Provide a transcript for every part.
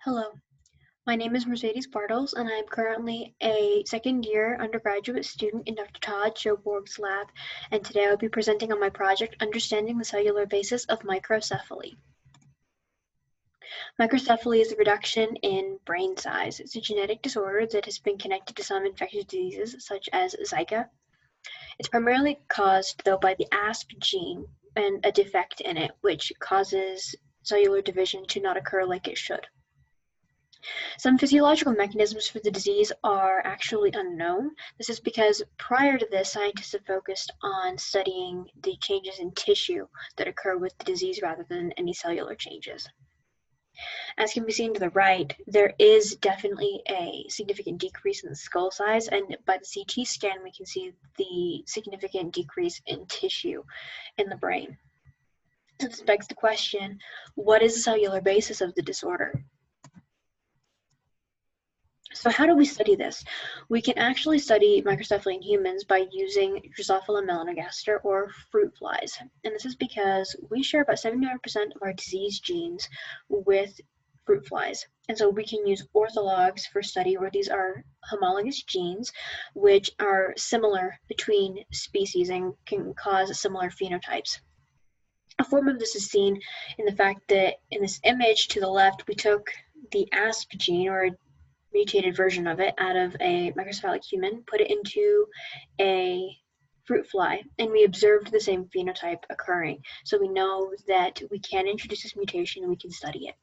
Hello, my name is Mercedes Bartels, and I am currently a second-year undergraduate student in Dr. Todd Schoborg's lab, and today I will be presenting on my project, Understanding the Cellular Basis of Microcephaly. Microcephaly is a reduction in brain size. It's a genetic disorder that has been connected to some infectious diseases, such as Zika. It's primarily caused, though, by the WRSP gene and a defect in it, which causes cellular division to not occur like it should. Some physiological mechanisms for the disease are actually unknown. This is because prior to this, scientists have focused on studying the changes in tissue that occur with the disease rather than any cellular changes. As can be seen to the right, there is definitely a significant decrease in the skull size, and by the CT scan, we can see the significant decrease in tissue in the brain. So this begs the question, what is the cellular basis of the disorder? So how do we study this? We can actually study microcephaly in humans by using Drosophila melanogaster, or fruit flies. And this is because we share about 79% of our disease genes with fruit flies. And so we can use orthologs for study, where these are homologous genes which are similar between species and can cause similar phenotypes. A form of this is seen in the fact that in this image to the left, we took the WRSP gene, or a mutated version of it, out of a microcephalic human, put it into a fruit fly, and we observed the same phenotype occurring. So we know that we can introduce this mutation and we can study it.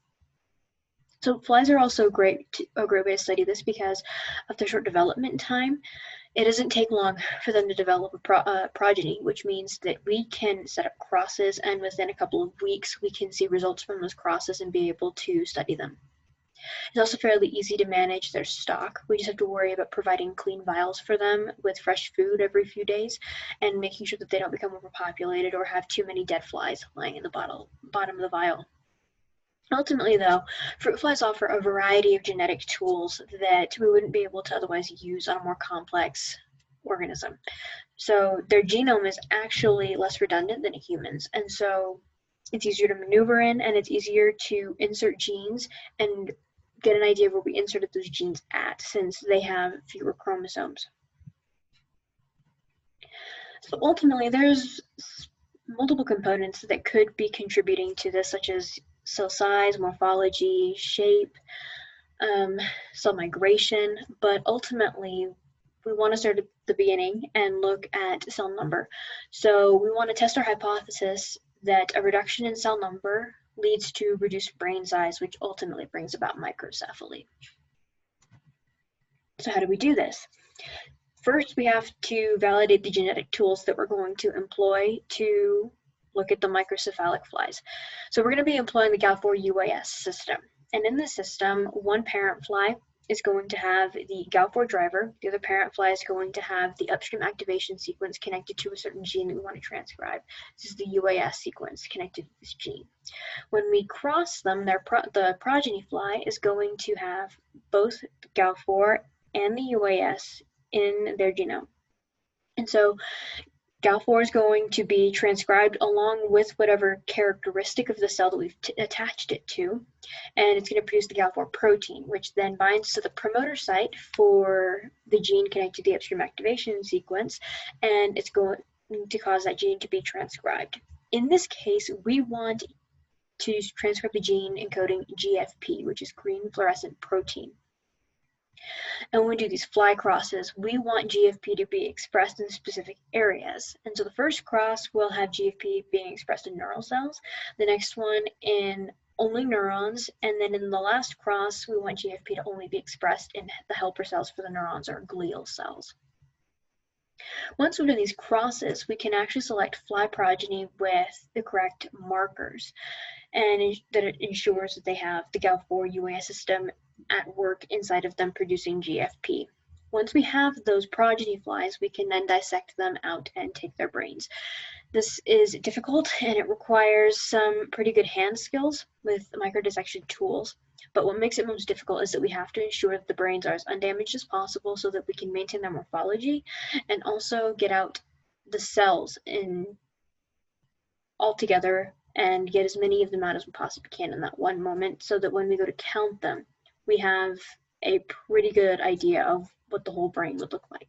So flies are also a great way to study this because of their short development time. It doesn't take long for them to develop a progeny, which means that we can set up crosses, and within a couple of weeks we can see results from those crosses and be able to study them. It's also fairly easy to manage their stock. We just have to worry about providing clean vials for them with fresh food every few days and making sure that they don't become overpopulated or have too many dead flies lying in the bottom of the vial. Ultimately, though, fruit flies offer a variety of genetic tools that we wouldn't be able to otherwise use on a more complex organism. So their genome is actually less redundant than a human's, and so it's easier to maneuver in, and it's easier to insert genes and get an idea of where we inserted those genes at, since they have fewer chromosomes. So ultimately, there's multiple components that could be contributing to this, such as cell size, morphology, shape, cell migration, but ultimately we want to start at the beginning and look at cell number. So we want to test our hypothesis that a reduction in cell number leads to reduced brain size, which ultimately brings about microcephaly. So how do we do this? First, we have to validate the genetic tools that we're going to employ to look at the microcephalic flies. So we're going to be employing the Gal4 UAS system. And in this system, one parent fly is going to have the Gal4 driver. The other parent fly is going to have the upstream activation sequence connected to a certain gene that we want to transcribe. This is the UAS sequence connected to this gene. When we cross them, the progeny fly is going to have both Gal4 and the UAS in their genome. And so Gal4 is going to be transcribed along with whatever characteristic of the cell that we've attached it to, and it's going to produce the Gal4 protein, which then binds to the promoter site for the gene connected to the upstream activation sequence, and it's going to cause that gene to be transcribed. In this case, we want to transcribe the gene encoding GFP, which is green fluorescent protein. And when we do these fly crosses, we want GFP to be expressed in specific areas. And so the first cross will have GFP being expressed in neural cells, the next one in only neurons, and then in the last cross, we want GFP to only be expressed in the helper cells for the neurons, or glial cells. Once we've done these crosses, we can actually select fly progeny with the correct markers, and that it ensures that they have the Gal4 UAS system at work inside of them producing GFP. Once we have those progeny flies, we can then dissect them out and take their brains. This is difficult, and it requires some pretty good hand skills with microdissection tools. But what makes it most difficult is that we have to ensure that the brains are as undamaged as possible so that we can maintain their morphology and also get out the cells in altogether and get as many of them out as we possibly can in that one moment, so that when we go to count them, we have a pretty good idea of what the whole brain would look like.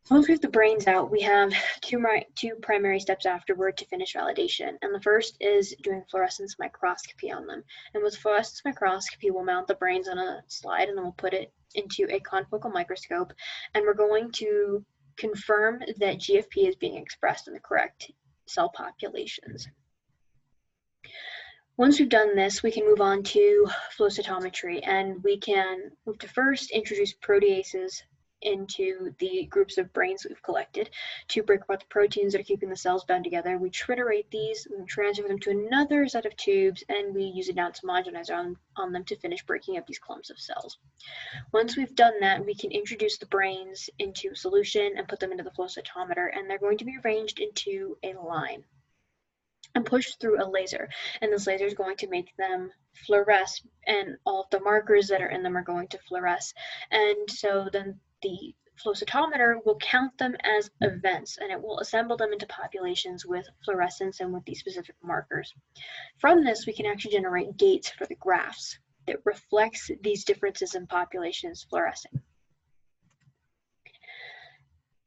Once we have the brains out, we have two primary steps afterward to finish validation. And the first is doing fluorescence microscopy on them. And with fluorescence microscopy, we'll mount the brains on a slide and then we'll put it into a confocal microscope. And we're going to confirm that GFP is being expressed in the correct cell populations. Once we've done this, we can move on to flow cytometry, and we can move to first introduce proteases into the groups of brains we've collected to break apart the proteins that are keeping the cells bound together. We triterate these, we transfer them to another set of tubes, and we use a dense homogenizer on them to finish breaking up these clumps of cells. Once we've done that, we can introduce the brains into solution and put them into the flow cytometer, and they're going to be arranged into a line and pushed through a laser, and this laser is going to make them fluoresce, and all of the markers that are in them are going to fluoresce. And so then the flow cytometer will count them as events, and it will assemble them into populations with fluorescence and with these specific markers. From this, we can actually generate gates for the graphs that reflects these differences in populations fluorescing.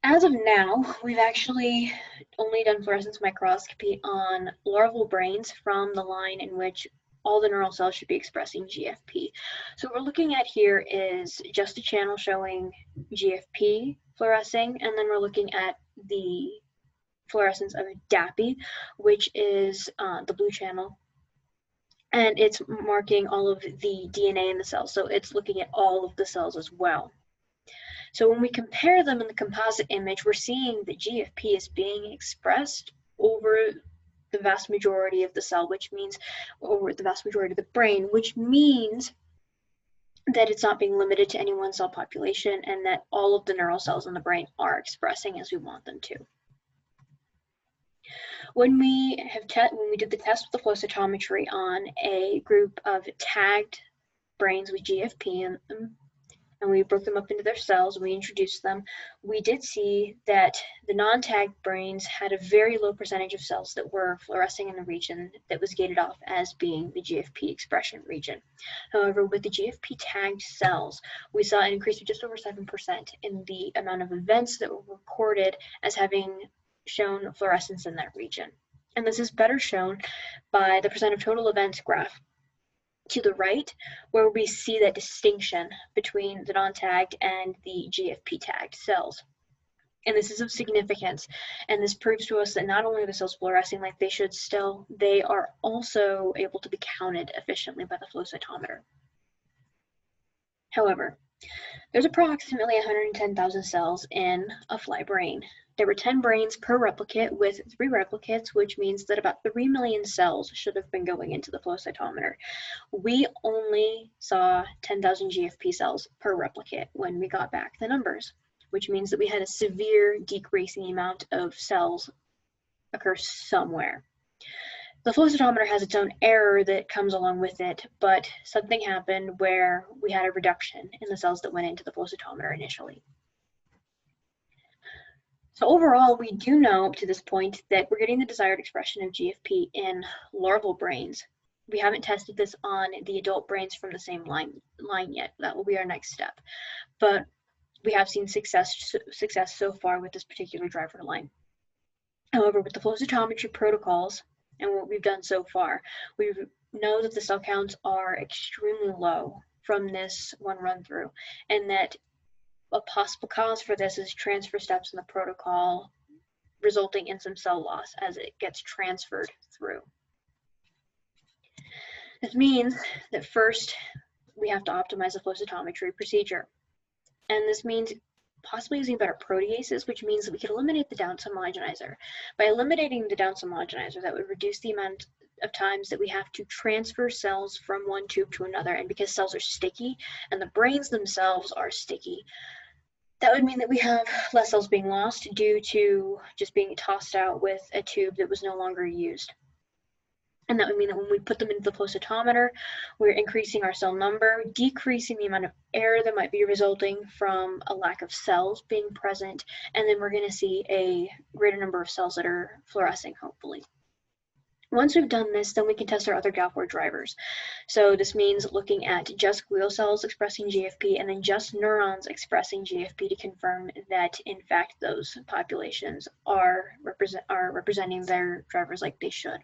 As of now, we've actually only done fluorescence microscopy on larval brains from the line in which all the neural cells should be expressing GFP. So what we're looking at here is just a channel showing GFP fluorescing, and then we're looking at the fluorescence of DAPI, which is the blue channel, and it's marking all of the DNA in the cells, so it's looking at all of the cells as well. So when we compare them in the composite image, we're seeing that GFP is being expressed over the vast majority of the cell, which means over the vast majority of the brain, which means that it's not being limited to any one cell population, and that all of the neural cells in the brain are expressing as we want them to. When we did the test with the flow cytometry on a group of tagged brains with GFP in them, and we broke them up into their cells, and we introduced them, we did see that the non-tagged brains had a very low percentage of cells that were fluorescing in the region that was gated off as being the GFP expression region. However, with the GFP tagged cells, we saw an increase of just over 7% in the amount of events that were recorded as having shown fluorescence in that region. And this is better shown by the percent of total events graph to the right, where we see that distinction between the non-tagged and the GFP tagged cells. And this is of significance, and this proves to us that not only are the cells fluorescing like they should still, they are also able to be counted efficiently by the flow cytometer. However, there's approximately 110,000 cells in a fly brain. There were 10 brains per replicate with 3 replicates, which means that about 3 million cells should have been going into the flow cytometer. We only saw 10,000 GFP cells per replicate when we got back the numbers, which means that we had a severe decrease in the amount of cells occur somewhere. The flow cytometer has its own error that comes along with it, but something happened where we had a reduction in the cells that went into the flow cytometer initially. So overall, we do know up to this point that we're getting the desired expression of GFP in larval brains. We haven't tested this on the adult brains from the same line yet. That will be our next step. But we have seen success so far with this particular driver line. However, with the flow cytometry protocols and what we've done so far, we know that the cell counts are extremely low from this one run through, and that a possible cause for this is transfer steps in the protocol, resulting in some cell loss as it gets transferred through. This means that first we have to optimize the flow cytometry procedure. And this means possibly using better proteases, which means that we could eliminate the dense homogenizer. By eliminating the dense homogenizer, that would reduce the amount of times that we have to transfer cells from one tube to another. And because cells are sticky and the brains themselves are sticky, that would mean that we have less cells being lost due to just being tossed out with a tube that was no longer used. And that would mean that when we put them into the flow cytometer, we're increasing our cell number, decreasing the amount of error that might be resulting from a lack of cells being present, and then we're going to see a greater number of cells that are fluorescing, hopefully. Once we've done this, then we can test our other GAL4 drivers. So this means looking at just glial cells expressing GFP and then just neurons expressing GFP to confirm that, in fact, those populations are representing their drivers like they should.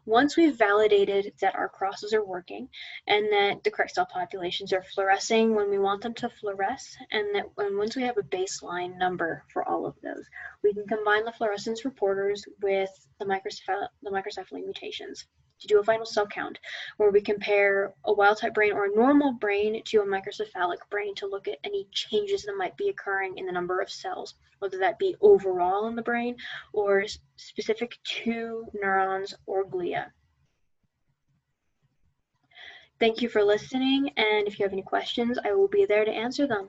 Once we've validated that our crosses are working and that the correct cell populations are fluorescing when we want them to fluoresce, and that once we have a baseline number for all of those, we can combine the fluorescence reporters with the microcephaly mutations to do a final cell count, where we compare a wild-type brain or a normal brain to a microcephalic brain to look at any changes that might be occurring in the number of cells, whether that be overall in the brain or specific to neurons or glia. Thank you for listening, and if you have any questions, I will be there to answer them.